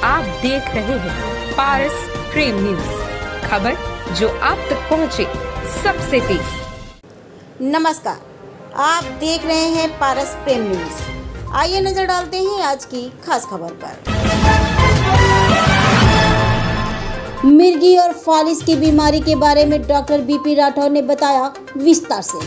आप देख रहे हैं पारस प्रेम न्यूज, खबर जो आप तक पहुंचे सबसे तेज। नमस्कार, आप देख रहे हैं पारस प्रेम न्यूज। आइए नजर डालते हैं आज की खास खबर पर। मिर्गी और फालिस की बीमारी के बारे में डॉक्टर बीपी राठौर ने बताया विस्तार से।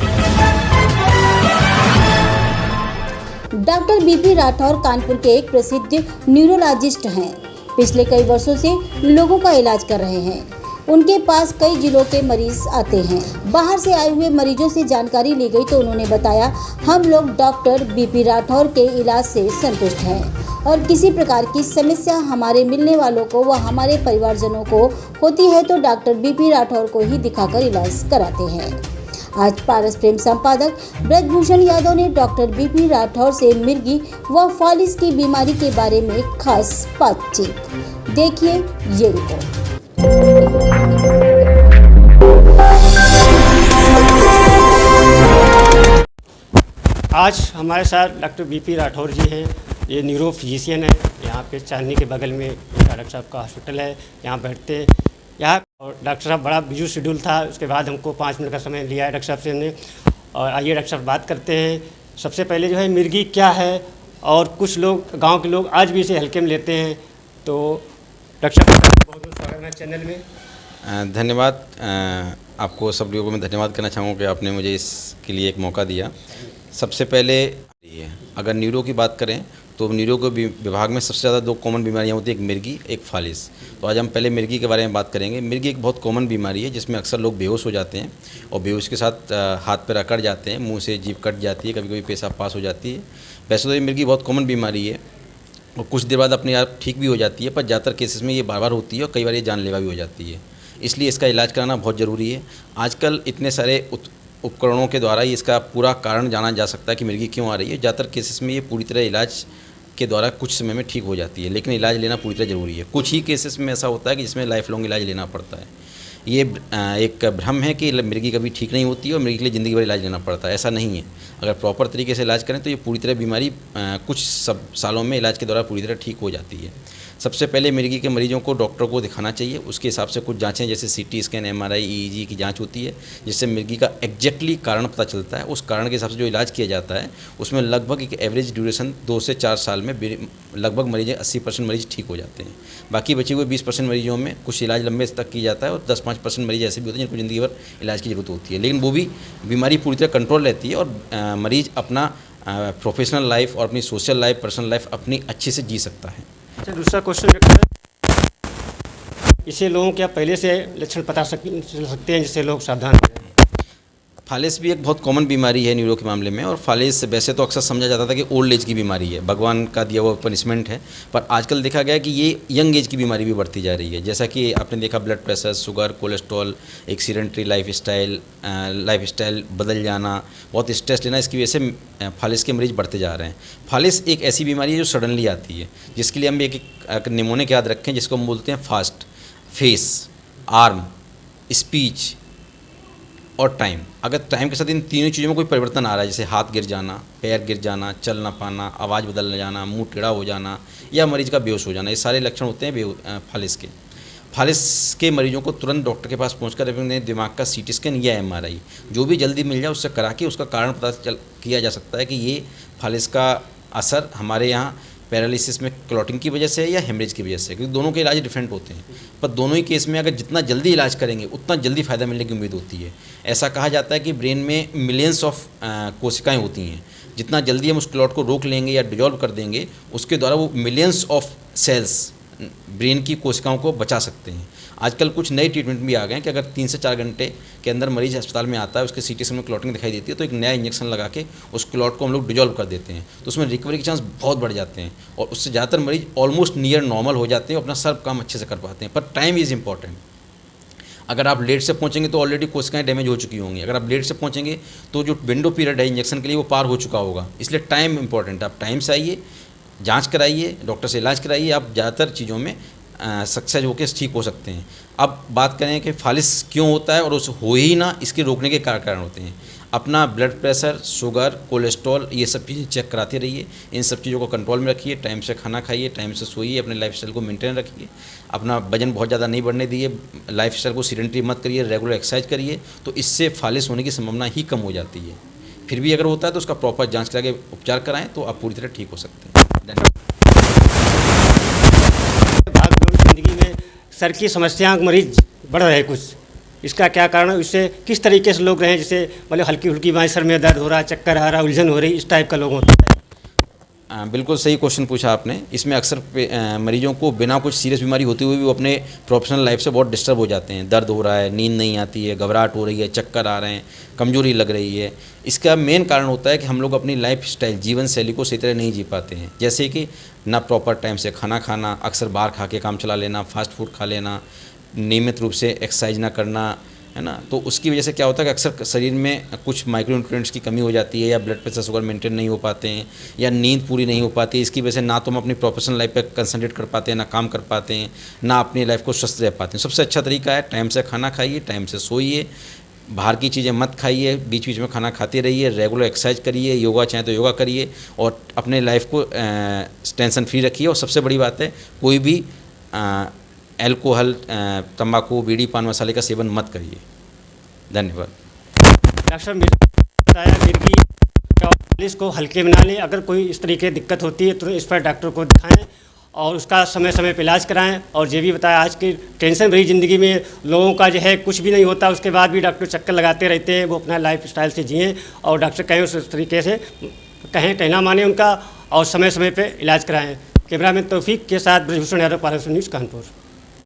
डॉक्टर बीपी राठौर कानपुर के एक प्रसिद्ध न्यूरोलॉजिस्ट हैं। पिछले कई वर्षों से लोगों का इलाज कर रहे हैं। उनके पास कई जिलों के मरीज आते हैं। बाहर से आए हुए मरीजों से जानकारी ली गई तो उन्होंने बताया, हम लोग डॉक्टर बीपी राठौर के इलाज से संतुष्ट हैं और किसी प्रकार की समस्या हमारे मिलने वालों को व हमारे परिवारजनों को होती है तो डॉक्टर बीपी राठौर को ही दिखाकर इलाज कराते हैं। आज पारस प्रेम संपादक ब्रजभूषण यादव ने डॉक्टर बीपी राठौर से मिर्गी व फालिस की बीमारी के बारे में खास बातचीत। देखिए ये रिपोर्ट। आज हमारे साथ डॉक्टर बीपी राठौर जी हैं। ये न्यूरो फिजिशियन है। यहाँ पे चांदनी के बगल में डॉक्टर साहब का हॉस्पिटल है, यहाँ बैठते हैं यहाँ। और डॉक्टर साहब बड़ा बिजी शेड्यूल था, उसके बाद हमको 5 मिनट का समय लिया है डॉक्टर साहब से ने। और आइए डॉक्टर साहब बात करते हैं। सबसे पहले जो है मिर्गी क्या है, और कुछ लोग गांव के लोग आज भी इसे हल्के में लेते हैं। तो डॉक्टर साहब बहुत बहुत स्वागत है चैनल में। धन्यवाद। आपको सब लोगों को मैं धन्यवाद करना चाहूँगा कि आपने मुझे इसके लिए एक मौका दिया। सबसे पहले अगर न्यूरो की बात करें तो न्यूरो के विभाग में सबसे ज़्यादा 2 कॉमन बीमारियां होती हैं, एक मिर्गी एक फालिस। तो आज हम पहले मिर्गी के बारे में बात करेंगे। मिर्गी एक बहुत कॉमन बीमारी है जिसमें अक्सर लोग बेहोश हो जाते हैं और बेहोश के साथ हाथ पैर अकड़ जाते हैं, मुंह से जीभ कट जाती है, कभी कभी पेशाब पास हो जाती है। वैसे तो ये मिर्गी बहुत कॉमन बीमारी है और कुछ देर बाद अपने आप ठीक भी हो जाती है, पर ज़्यादातर केसेस में ये बार बार होती है और कई बार ये जानलेवा भी हो जाती है। इसलिए इसका इलाज कराना बहुत ज़रूरी है। आजकल इतने सारे उपकरणों के द्वारा ही इसका पूरा कारण जाना जा सकता है कि मिर्गी क्यों आ रही है। ज़्यादातर केसेस में ये पूरी तरह इलाज के द्वारा कुछ समय में ठीक हो जाती है, लेकिन इलाज लेना पूरी तरह ज़रूरी है। कुछ ही केसेस में ऐसा होता है कि जिसमें लाइफ लॉन्ग इलाज लेना पड़ता है। ये एक भ्रम है कि मिर्गी कभी ठीक नहीं होती है और मिर्गी के लिए ज़िंदगी भर इलाज लेना पड़ता है। ऐसा नहीं है। अगर प्रॉपर तरीके से इलाज करें तो ये पूरी तरह बीमारी कुछ सालों में इलाज के द्वारा पूरी तरह ठीक हो जाती है। सबसे पहले मिर्गी के मरीजों को डॉक्टर को दिखाना चाहिए। उसके हिसाब से कुछ जांचें जैसे सीटी स्कैन, एमआरआई, ईईजी की जांच होती है, जिससे मिर्गी का एग्जैक्टली कारण पता चलता है। उस कारण के हिसाब से जो इलाज किया जाता है उसमें लगभग एक एवरेज ड्यूरेशन 2 से 4 साल में लगभग मरीज 80% मरीज ठीक हो जाते हैं। बाकी बचे हुए 20% मरीजों में कुछ इलाज लंबे तक किया जाता है और 10-5% मरीज ऐसे भी होते हैं जिनको ज़िंदगी भर इलाज की ज़रूरत होती है, लेकिन वो भी बीमारी पूरी तरह कंट्रोल रहती है और मरीज अपना प्रोफेशनल लाइफ और अपनी सोशल लाइफ, पर्सनल लाइफ अपनी अच्छे से जी सकता है। अच्छा, दूसरा क्वेश्चन, इसे लोगों क्या पहले से लक्षण पता चल सकते हैं जिससे लोग सावधान हो जाएं? फालिस भी एक बहुत कॉमन बीमारी है न्यूरो के मामले में। और फालिस वैसे तो अक्सर समझा जाता था कि ओल्ड एज की बीमारी है, भगवान का दिया हुआ पनिशमेंट है, पर आजकल देखा गया कि ये यंग एज की बीमारी भी बढ़ती जा रही है। जैसा कि आपने देखा ब्लड प्रेशर, शुगर, कोलेस्ट्रॉल, एक सीडेंटरी लाइफ स्टाइल बदल जाना, बहुत स्ट्रेस लेना, इसकी वजह से फालिस के मरीज बढ़ते जा रहे हैं। फालिस एक ऐसी बीमारी है जो सडनली आती है, जिसके लिए हम एक निमोनिक याद रखें जिसको हम बोलते हैं फास्ट। फेस, आर्म, स्पीच और टाइम। अगर टाइम के साथ इन तीनों चीज़ों में कोई परिवर्तन आ रहा है, जैसे हाथ गिर जाना, पैर गिर जाना, चल ना पाना, आवाज़ बदल जाना, मुंह टेढ़ा हो जाना या मरीज का बेहोश हो जाना, ये सारे लक्षण होते हैं फालिस के। फालिस के मरीजों को तुरंत डॉक्टर के पास पहुंचकर अपने दिमाग का सीटी स्कैन या एमआरआई जो भी जल्दी मिल जाए उससे करा के उसका कारण पता किया जा सकता है कि ये फालिस का असर हमारे यहाँ पैरालिसिस में क्लॉटिंग की वजह से है या हेमरेज की वजह से, क्योंकि दोनों के इलाज डिफरेंट होते हैं। पर दोनों ही केस में अगर जितना जल्दी इलाज करेंगे उतना जल्दी फ़ायदा मिलने की उम्मीद होती है। ऐसा कहा जाता है कि ब्रेन में मिलियंस ऑफ कोशिकाएं होती हैं। जितना जल्दी हम उस क्लॉट को रोक लेंगे या डिजॉल्व कर देंगे, उसके द्वारा वो मिलियंस ऑफ सेल्स ब्रेन की कोशिकाओं को बचा सकते हैं। आजकल कुछ नए ट्रीटमेंट भी आ गए हैं कि अगर 3 से 4 घंटे के अंदर मरीज अस्पताल में आता है, उसके सीटी स्कैन में क्लॉटिंग दिखाई देती है, तो एक नया इंजेक्शन लगा के उस क्लॉट को हम लोग डिजॉल्व कर देते हैं, तो उसमें रिकवरी के चांस बहुत बढ़ जाते हैं और उससे ज़्यादातर मरीज ऑलमोस्ट नियर नॉर्मल हो जाते हैं, अपना सब काम अच्छे से कर पाते हैं। पर टाइम इज़ इंपॉर्टेंट। अगर आप लेट से पहुंचेंगे तो ऑलरेडी कोशिकाएं डैमेज हो चुकी होंगी। अगर आप लेट से पहुंचेंगे तो जो विंडो पीरियड है इंजेक्शन के लिए वो पार हो चुका होगा। इसलिए टाइम इंपॉर्टेंट है। आप टाइम से आइए, जांच कराइए, डॉक्टर से इलाज कराइए, आप ज़्यादातर चीज़ों में सक्सेस होकर ठीक हो सकते हैं। अब बात करें कि फालिस क्यों होता है और उस हो ही ना इसके रोकने के कारण होते हैं। अपना ब्लड प्रेशर, शुगर, कोलेस्ट्रॉल ये सब चीज़ें चेक कराते रहिए। इन सब चीज़ों को कंट्रोल में रखिए, टाइम से खाना खाइए, टाइम से सोइए, अपने लाइफस्टाइल को मेंटेन रखिए, अपना वजन बहुत ज़्यादा नहीं बढ़ने दिए, लाइफस्टाइल को सीडेंटरी मत करिए, रेगुलर एक्सरसाइज करिए, तो इससे फालिस होने की संभावना ही कम हो जाती है। फिर भी अगर होता है तो उसका प्रॉपर जांच करा के उपचार कराएं तो आप पूरी तरह ठीक हो सकते हैं। धन्यवाद। भागदौड़ जिंदगी में सर की समस्याओं के मरीज बढ़ रहे हैं कुछ, इसका क्या कारण है? इससे किस तरीके से लोग रहे हैं, जैसे मतलब हल्की हुल्की बाएं सर में दर्द हो रहा है, चक्कर आ रहा है, उलझन हो रही, इस टाइप का लोग होता है। बिल्कुल सही क्वेश्चन पूछा आपने। इसमें अक्सर मरीजों को बिना कुछ सीरियस बीमारी होते हुए भी वो अपने प्रोफेशनल लाइफ से बहुत डिस्टर्ब हो जाते हैं। दर्द हो रहा है, नींद नहीं आती है, घबराहट हो रही है, चक्कर आ रहे हैं, कमजोरी लग रही है। इसका मेन कारण होता है कि हम लोग अपनी लाइफ स्टाइल, जीवन शैली को सही तरह नहीं जी पाते हैं। जैसे कि ना प्रॉपर टाइम से खाना खाना, अक्सर बाहर खा के काम चला लेना, फास्ट फूड खा लेना, नियमित रूप से एक्सरसाइज ना करना, है ना। तो उसकी वजह से क्या होता है कि अक्सर शरीर में कुछ माइक्रोन्यूट्रिएंट्स की कमी हो जाती है, या ब्लड प्रेशर, शुगर मेंटेन नहीं हो पाते हैं, या नींद पूरी नहीं हो पाती है। इसकी वजह से ना तो हम अपनी प्रोफेशनल लाइफ पे कंसंट्रेट कर पाते हैं, ना काम कर पाते हैं, ना अपनी लाइफ को स्वस्थ रह पाते हैं। सबसे अच्छा तरीका है टाइम से खाना खाइए, टाइम से सोइए, बाहर की चीज़ें मत खाइए, बीच बीच में खाना खाते रहिए, रेगुलर एक्सरसाइज करिए, योगा चाहे तो योगा करिए, और अपने लाइफ को टेंशन फ्री रखिए। और सबसे बड़ी बात है, कोई भी अल्कोहल, तंबाकू, बीड़ी, पान मसाले का सेवन मत करिए। धन्यवाद। डॉक्टर बताया मिर्गी फालिस को हल्के में ना लें। अगर कोई इस तरीके की दिक्कत होती है तो इस पर डॉक्टर को दिखाएं और उसका समय समय पर इलाज कराएं। और ये भी बताया, आज की टेंशन भरी ज़िंदगी में लोगों का जो है कुछ भी नहीं होता, उसके बाद भी डॉक्टर चक्कर लगाते रहते हैं। वो अपना लाइफ स्टाइल से जिएँ और डॉक्टर कहें उस तरीके से कहें, कहना माने उनका, और समय समय पर इलाज कराएँ। कैमरामैन तौफीक के साथ ब्रजभूषण यादव, पारस न्यूज़, कानपुर।